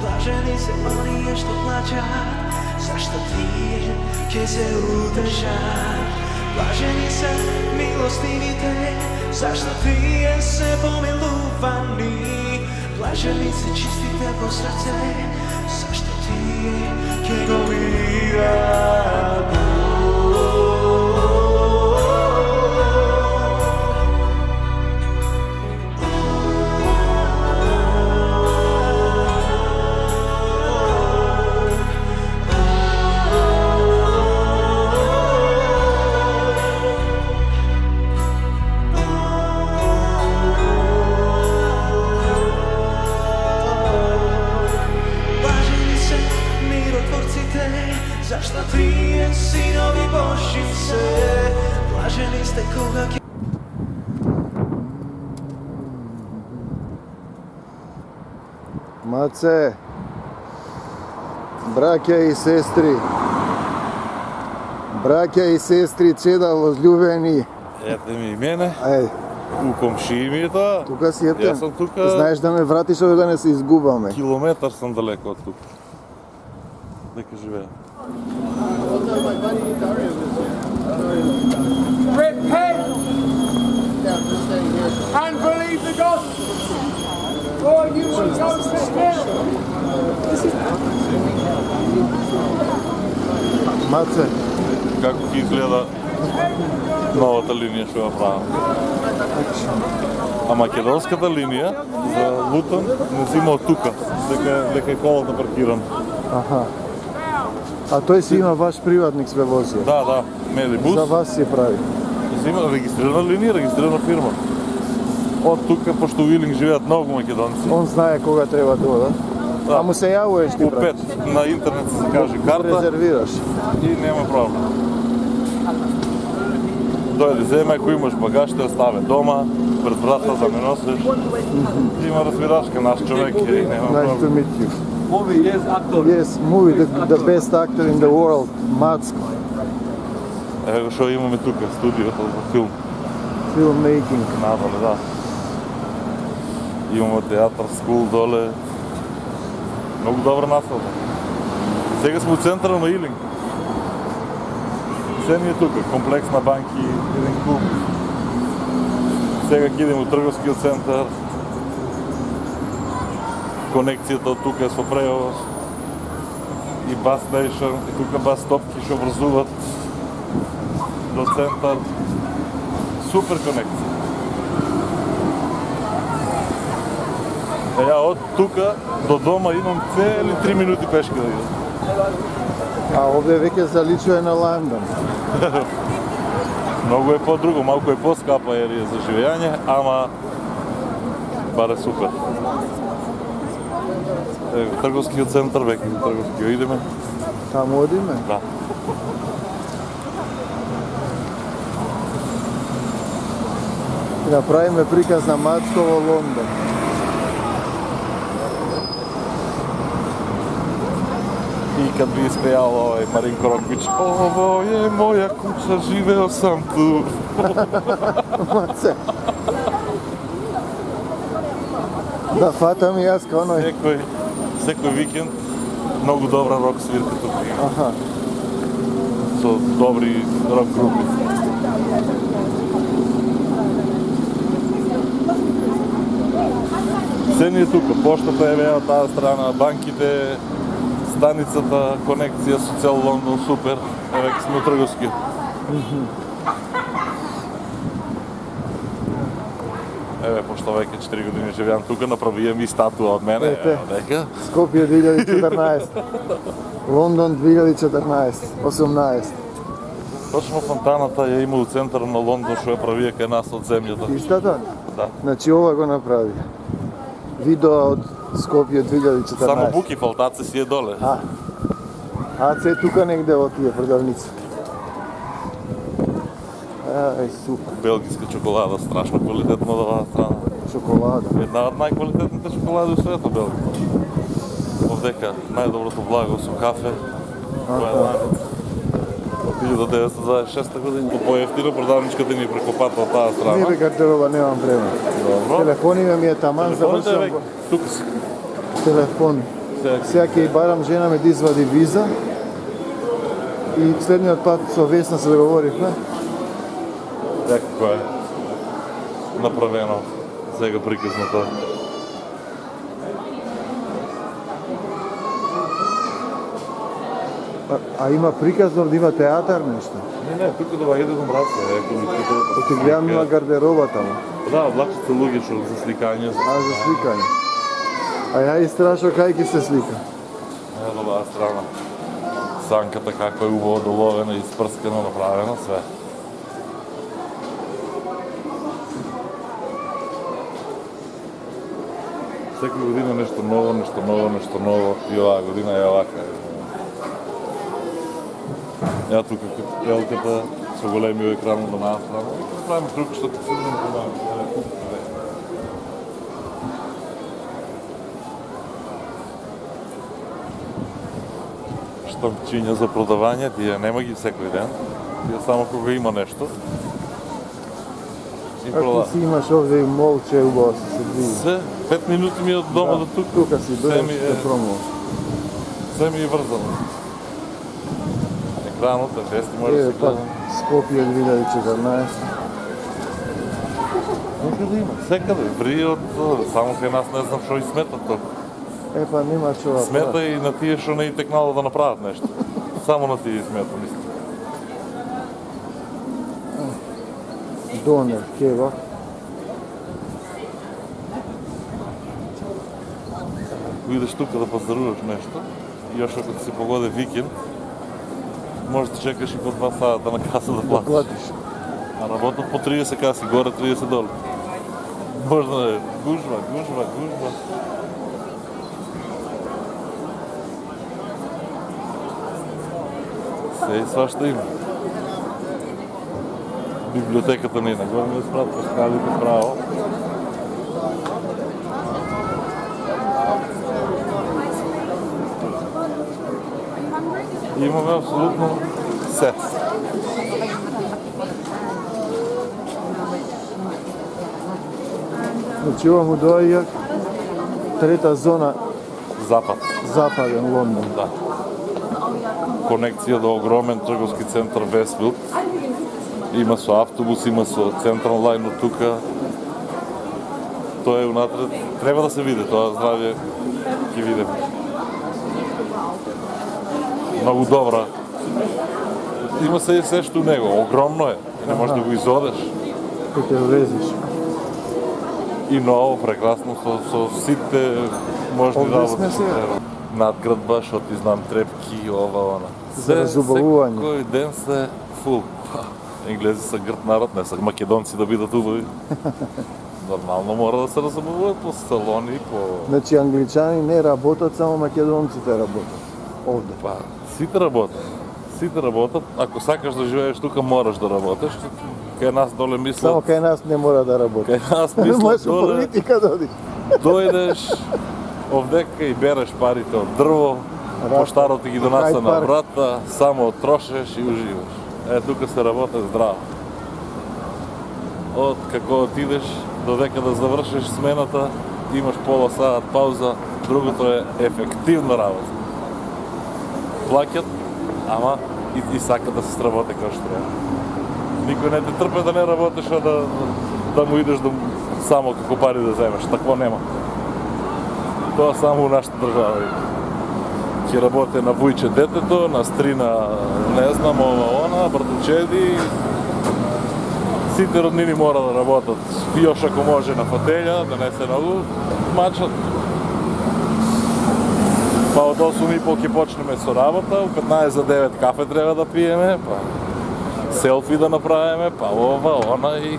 Блажени се оние што плачат, зашто тие ќе се утешат. Блажени се милостивите, зашто тие се помилувани. Блажени се чистите по срце, зашто тие ќе го видат Бог. Зашто тие синови Божји се, блажени сте кога ќе... Маце, браќа и сестри, чеда возлюбени. Ете ми и мене, Ајде, у комшии ми е тоа. тука си ете. Јас сум тука. Знаеш да ме вратиш овде да не се изгубаме. Километар сам далеко од тука. Дека живеа. Repent and believe the gospel, or you will go to hell. Маце, Како ќе изгледа новата линија што ја правам. А македонската линија за Лутон не зима од тука, дека е колата паркиран. аха. А тој си има ваш приватник све возија. Да, Медибус. За вас си прави. Зима регистрирана линија, регистрирана фирма. Од тука, пошто у Илинг живеат многу македонци. Он знае кога треба да ода. Да. А му се јавуваш ти, У брат. 5 на интернет се каже карта Резервираш. и нема проблем. Дојди, земе, ако имаш багаж, те оставе дома, пред врата да ме носиш. Има разбирашка, наш човек и нема Nice to проблем. meet you. Movie, yes, actor. Yes, movie, the best actor in the world, Macko. Ево што имаме тука, студиото за филм. Filmmaking. Надоле, да. Имаме театар, скул доле. Многу добра населба. Сега сме у центара на Илинг. Се ни е тука, комплекс на банки, еден клуб. Сега ќе идем у трговскиот центар. Конекцијата од тука е со превоз. И бас стейшн, и тука бас стопки што образуват до центар. Супер конекција. Ја од тука до дома имам цели 3 минути пешки да идам. А овде веќе заличува на Лондон. Многу е по-друго, малку е по-скапа ерија за живење, ама баре супер. Трговскиот центар, веќе до трговскиот идеме. Таму одиме? Да. И направиме приказ на Мацко во Лондон. И кад би испејал овој Маринко Роквич, ово е моја куќа, живео сам ту. Маце. Да фатам и јас као оној. Секој викенд многу добра рок свирка тука има. Аха. Со добри рок групи. Се ни е тука, поштата е веа од таа страна, банките, станицата, конекција со цел Лондон, супер. Еве сме у трговски. Еве, пошто веќе 4 години живеам тука, направија ми статуа од мене. Ете. Дека. Скопје 2014. Лондон 2014. 18. Точно фонтаната ја има у центар на Лондон, што ја правија кај нас од земјата. Истата? Да. Значи ова го направи. Видео од Скопје 2014. Само буки фалтаце си е доле. А се тука негде во тие продавници. Ај, супер. Белгиска чоколада, страшно квалитетно од оваа страна. Шоколада. Една од најквалитетните чоколади у светот, Белгија. Овдека најдоброто благо со кафе. Тоа е знаете. Од 1926 година по поевтина продавничката ни прекопата од таа страна. Не бе картерова, немам време. Добро. Телефониме ми е таман, Телефоните завршам веќе тука си. телефон. Сега ќе барам жена ми да извади виза. И следниот пат со Весна се договоривме. Некако е направено сега приказното. А има приказно да има театар нешто. Не, тук доаѓа да мраце. Оти гледам има гардероба таму. Да, облачат се луѓе што за сликање. А за сликање. А ја истрашо кај ќе се слика. Е, добра страна. Санката како е убаво доловена, испрскана, направена, све. Секоја година нешто ново и оваа година е овака. Ја тука елката со големиот екран на настрана. Правиме круг што ќе се видим штамчиња за продавање, тие нема ги секој ден. Тие само кога има нешто. И А ти продава. си имаш овде и молче убаво се движи. Се, 5 минути ми е од дома до тук. Тука си Се ми дојдеш е- да промова. Се ми е врзано. Екранот е вести, може да Еве се пак гледа. Скопје 2014. Може да има. Секаде, ври од само кај нас не знам што и сметат толку. Е па нема чова. Смета и на тие што не и текнало да направат нешто. Само на тие смета, мислам. Донер, кебаб. Ако идеш тука да пазаруваш нешто, и još ако ти се погоди викенд, може да чекаш и по 2 сата на каса да Да платиш. платиш. А работат по 30 каси, горе 30 долу. Може да е гужва. Се и свашта има. Библиотеката ни на горе ми спрат по скалите право. Имаме абсолютно се. Значи ова му доаѓа трета зона, Запад. западен Лондон. Да. Конекција до огромен трговски центар Вестфилд. Има со автобус, има со централ лајн од тука. Тоа е унатред. Треба да се види тоа здравје. Ќе видиме. Многу добра. Има се и се што у него. Огромно е. Не можеш да го изодеш. Кој ќе влезеш. И ново, прекрасно, со сите можни Овде работи. сме што сега. треба. Надградба, што ти знам, трепки, ова, она. За разубавување. Секој ден се фул. Енглези са грд народ, не са македонци да бидат убави. Нормално мора да се разубавуваат по салони, по... Значи англичани не работат, само македонците работат. Овде. Па, сите работат. Сите работат. Ако сакаш да живееш тука, мораш да работиш. Кај нас доле Само мислат... кај нас не мора да работи. Кај нас Можеш мислат у доле... политика да одиш. Дојдеш овдека и береш парите од дрво, поштарот ти ги донаса на Хајд парк. врата, само трошеш и уживаш. Е, тука се работи здраво. Од како отидеш, додека да завршиш смената, имаш пола саат пауза, другото е ефективна работа. Плаќат, ама и сакат да се сработи како што треба. Никој не те трпе да не работиш, а да му идеш само како пари да земеш. Такво нема. Тоа само у нашата држава. Ќе работи на вујче детето, на стрина, не знам, ова, она, братучеди. Сите роднини мора да работат. Још ако може на фотелја, да не се многу мачат. Па од 8:30 ќе почнеме со работа, у 15 за 9 кафе треба да пиеме, па селфи да направиме, па ова, она и...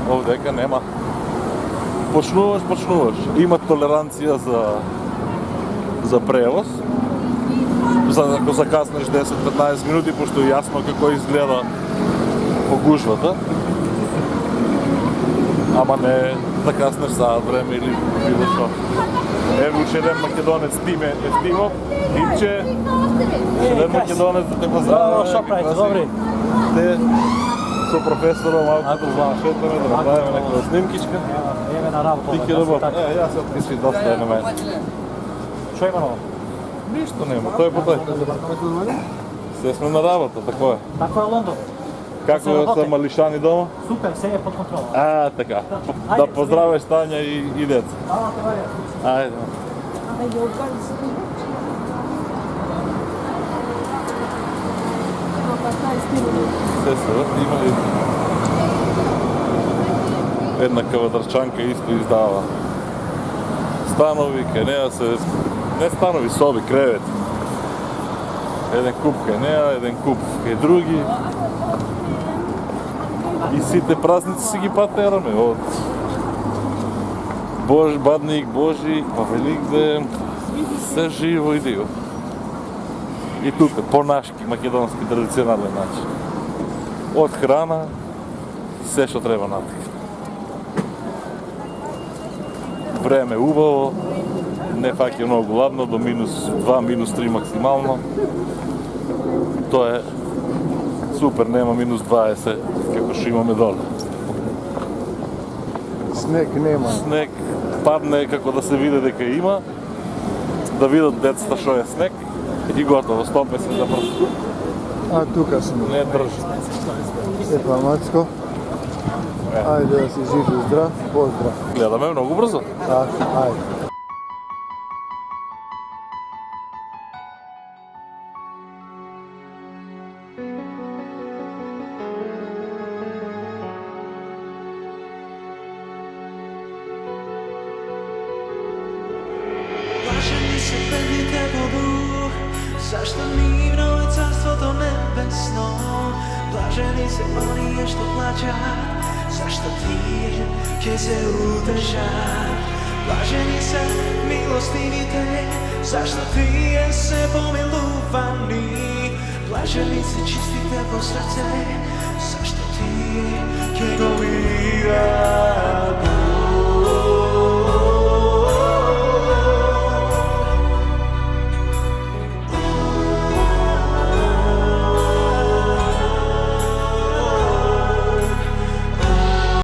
Овдека нема. Почнуваш. Има толеранција за превоз. Ако закаснеш 10-15 минути, пошто е јасно како изгледа по гужвата. Ама не да каснеш саат време или било што. Ево уште еден македонец, Тиме Ефтимов, Димче. Уште еден македонец да те поздраваме. Што правите, добри? Те со професорот малку да шетаме, да направиме некоја снимкичка. na работа. Тики работа. Јас се отписвам доста е на мен. Што има ново? Ништо нема, тој по тој. Се сме на работа, тако е. Тако е Лондон. Како Се е работи. са малишани дома? Супер, се е под контрола. А, така. Да поздравиш Тања и деца. Ајде. Се се врти, има и една кавадарчанка исто издава станови, кај неа се, не станови, соби, кревет. Еден куп кај неа, еден куп кај други. И сите празници си ги патераме од Бадник, Божи, па Великден, се живо и диво. И тука, по-нашки, македонски, традиционален начин. Од храна, се што треба натаму. Време убаво, не фаќа многу ладно, до -2, -3 максимално. Тоа е супер, нема -20, како што имаме доле. Снег нема. Снег падне како да се види дека има, да видат децата што е снег и готово, 150 за прв. А тука сме. Не држи. Епа, Мацко. Ајде да си жив и здрав. Поздрав. Гледаме многу брзо. Така, ајде. Блажени се бедните по дух, зашто нивно е царството небесно. Блажени се оние што плачат, зашто тие ќе се утешат. Блажени се милостивите, зашто тие се помилувани. Блажени се чистите по срце, зашто тие ќе го видат.